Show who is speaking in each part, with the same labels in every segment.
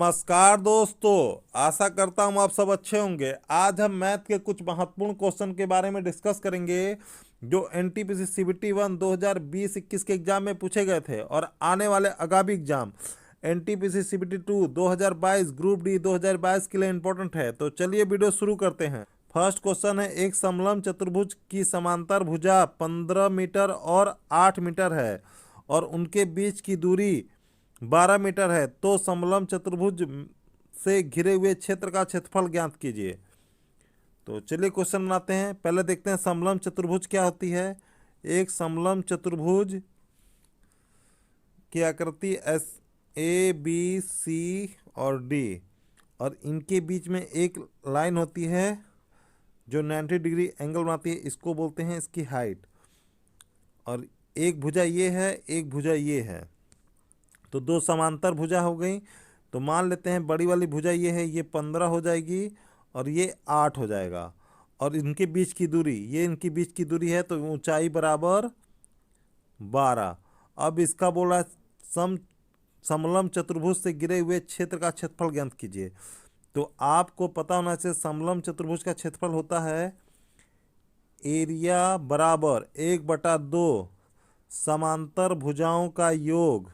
Speaker 1: नमस्कार दोस्तों, आशा करता हूँ आप सब अच्छे होंगे। आज हम मैथ के कुछ महत्वपूर्ण क्वेश्चन के बारे में डिस्कस करेंगे जो एनटीपीसी सीबीटी 1 2020-21 के एग्जाम में पूछे गए थे और आने वाले आगामी exam NTPC CBT 2 2022 group D 2022 के लिए इंपॉर्टेंट है। तो चलिए वीडियो शुरू करते हैं। फर्स्ट क्वेश्चन है, एक समलंब चतुर्भुज की समांतर भुजा 15 मीटर और 8 मीटर है और उनके बीच की दूरी 12 मीटर है, तो समलंब चतुर्भुज से घिरे हुए क्षेत्र का क्षेत्रफल ज्ञात कीजिए। तो चलिए क्वेश्चन बनाते हैं। पहले देखते हैं समलंब चतुर्भुज क्या होती है। एक समलंब चतुर्भुज की आकृति एस ए बी सी और डी और इनके बीच में एक लाइन होती है जो 90 डिग्री एंगल बनाती है, इसको बोलते हैं इसकी हाइट। और एक भुजा ये है, एक भुजा ये है, तो दो समांतर भुजा हो गई। तो मान लेते हैं बड़ी वाली भुजा ये है, ये 15 हो जाएगी और ये 8 हो जाएगा। और इनके बीच की दूरी, ये इनकी बीच की दूरी है, तो ऊंचाई बराबर 12। अब इसका बोला समलंब चतुर्भुज से घिरे हुए क्षेत्र का क्षेत्रफल ज्ञात कीजिए। तो आपको पता होना चाहिए समलंब चतुर्भुज का क्षेत्रफल होता है एरिया बराबर 1/2 समांतर भुजाओं का योग।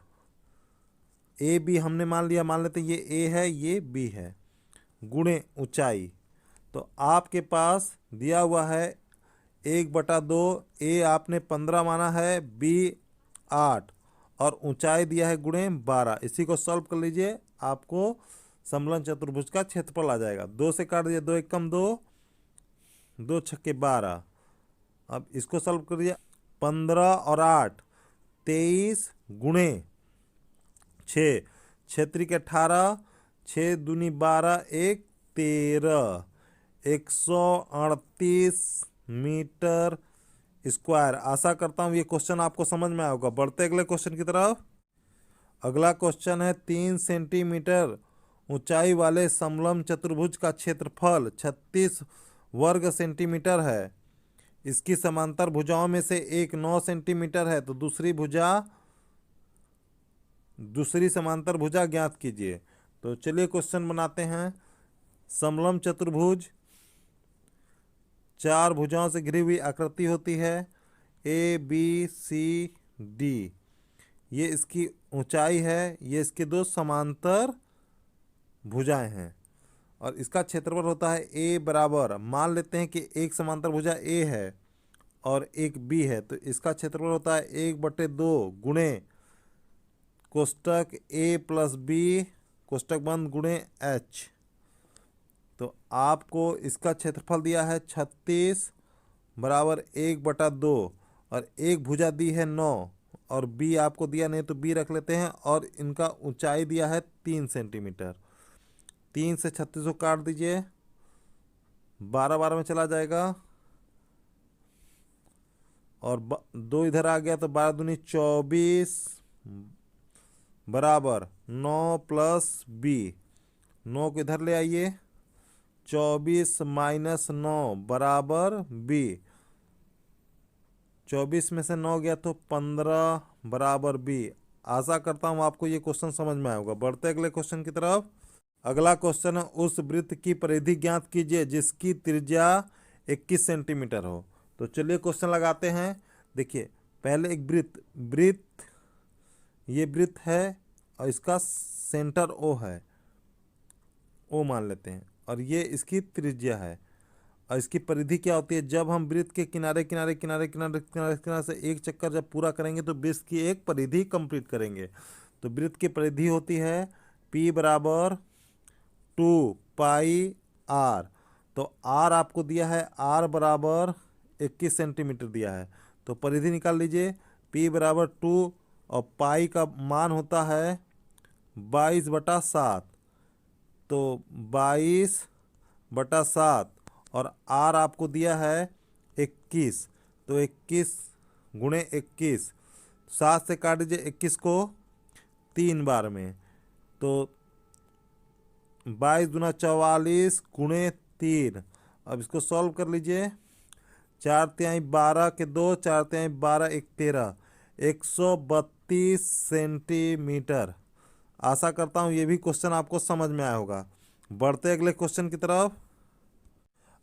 Speaker 1: ए बी हमने मान लिया, मान लेते हैं ये ए है ये बी है, गुणे ऊंचाई। तो आपके पास दिया हुआ है 1/2, ए आपने 15 माना है, बी 8 और ऊंचाई दिया है गुणे 12। इसी को सॉल्व कर लीजिए, आपको समलंब चतुर्भुज का क्षेत्रफल आ जाएगा। 2 से काट दीजिए, 2 एकम 2, 2 छक्के 12। अब इसको सॉल्व करिए, 15 और 8 23 गुणे 6, 6 18, 6 दूनी 12, 1 13, 138 मीटर स्क्वायर। आशा करता हूँ ये क्वेश्चन आपको समझ में आया होगा। बढ़ते अगले क्वेश्चन की तरफ। अगला क्वेश्चन है, 3 सेंटीमीटर ऊंचाई वाले समलंब चतुर्भुज का क्षेत्रफल 36 वर्ग सेंटीमीटर है। इसकी समांतर भुजाओं में से एक 9 सेंटीमीटर है, तो दूसरी समांतर भुजा ज्ञात कीजिए। तो चलिए क्वेश्चन बनाते हैं। समलंब चतुर्भुज 4 भुजाओं से घिरी हुई आकृति होती है, ए बी सी डी। ये इसकी ऊंचाई है, ये इसके दो समांतर भुजाएं हैं और इसका क्षेत्रफल होता है ए बराबर, मान लेते हैं कि एक समांतर भुजा ए है और एक बी है, तो इसका क्षेत्रफल होता है 1/2 गुणे कोष्टक ए प्लस बी कोष्टक बंद गुणे एच। तो आपको इसका क्षेत्रफल दिया है 36 बराबर 1/2 और एक भुजा दी है 9 और बी आपको दिया नहीं, तो बी रख लेते हैं। और इनका ऊंचाई दिया है 3 सेंटीमीटर। 3 से 36 को काट दीजिए, 12 12 में चला जाएगा और 2 इधर आ गया, तो 12 दूनी 24 बराबर 9 प्लस बी। 9 को इधर ले आइए, 24 माइनस 9 बराबर बी। 24 में से 9 गया तो 15 बराबर बी। आशा करता हूँ आपको ये क्वेश्चन समझ में आया होगा। बढ़ते अगले क्वेश्चन की तरफ। अगला क्वेश्चन है, उस वृत्त की परिधि ज्ञात कीजिए जिसकी त्रिज्या 21 सेंटीमीटर हो। तो चलिए क्वेश्चन लगाते हैं। देखिए, पहले एक वृत्त ये वृत्त है और इसका सेंटर ओ है, ओ मान लेते हैं, और ये इसकी त्रिज्या है। और इसकी परिधि क्या होती है, जब हम वृत्त के किनारे किनारे किनारे किनारे किनारे किनारे से एक चक्कर जब पूरा करेंगे तो वृत्त की एक परिधि कंप्लीट करेंगे। तो वृत्त की परिधि होती है P बराबर 2πr। तो r आपको दिया है, r बराबर 21 सेंटीमीटर दिया है, तो परिधि निकाल लीजिए। P बराबर 2 और पाई का मान होता है 22/7, तो 22/7 और r आपको दिया है 21, तो 21 गुणे 21, 7 से काट दीजिए 21 को 3 बार में, तो 22 दूना 44 गुणे 3। अब इसको सॉल्व कर लीजिए, 4 12 के 2, 4 12 1 13, 132 सेंटीमीटर। आशा करता हूँ ये भी क्वेश्चन आपको समझ में आया होगा। बढ़ते अगले क्वेश्चन की तरफ।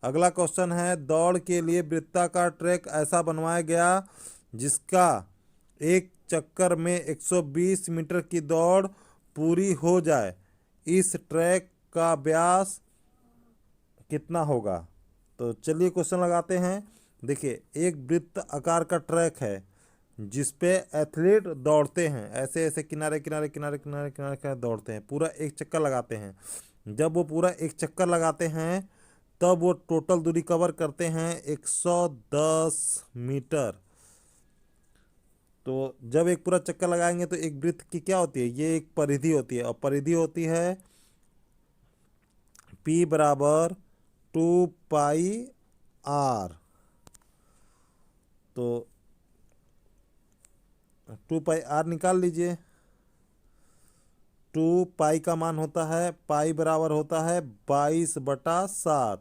Speaker 1: अगला क्वेश्चन है, दौड़ के लिए वृत्ताकार ट्रैक ऐसा बनवाया गया जिसका एक चक्कर में 120 मीटर की दौड़ पूरी हो जाए। इस ट्रैक का व्यास कितना होगा? तो चलिए क्वेश्चन लगाते हैं। देखिए, एक वृत्त आकार का ट्रैक है जिस पे एथलीट दौड़ते हैं, ऐसे ऐसे किनारे किनारे किनारे किनारे किनारे किनारे दौड़ते हैं, पूरा एक चक्कर लगाते हैं। जब वो पूरा एक चक्कर लगाते हैं तब वो टोटल दूरी कवर करते हैं 110 मीटर। तो जब एक पूरा चक्कर लगाएंगे तो एक वृत्त की क्या होती है, ये एक परिधि होती है, और परिधि होती है P बराबर 2πr। तो 2πr निकाल लीजिए। 2 पाई का मान होता है, पाई बराबर होता है 22/7।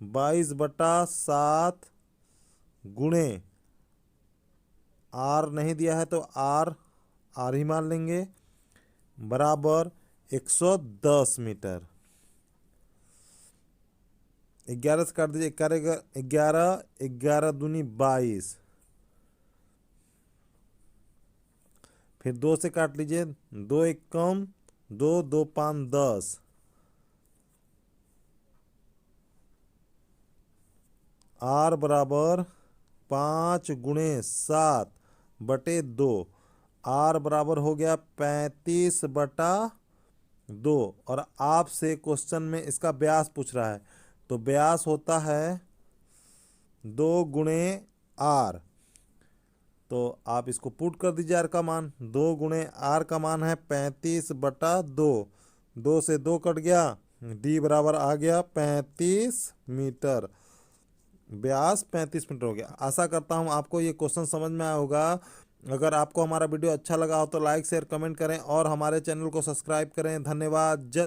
Speaker 1: 22/7 गुणे आर नहीं दिया है तो आर ही मान लेंगे, बराबर 110 मीटर। 11 से काट दीजिए, 11 11 दूनी 22, फिर 2 से काट लीजिए, 2 एक कम, 2 2 5 10, आर बराबर 5 × 7/2। आर बराबर हो गया 35/2। और आपसे क्वेश्चन में इसका व्यास पूछ रहा है, तो व्यास होता है 2 × r। तो आप इसको पुट कर दीजिए, आर का मान 2 × r का मान है 35/2। 2 से 2 कट गया, डी बराबर आ गया 35 मीटर। व्यास 35 मीटर हो गया। आशा करता हूँ आपको ये क्वेश्चन समझ में आया होगा। अगर आपको हमारा वीडियो अच्छा लगा हो तो लाइक शेयर कमेंट करें और हमारे चैनल को सब्सक्राइब करें। धन्यवाद। जय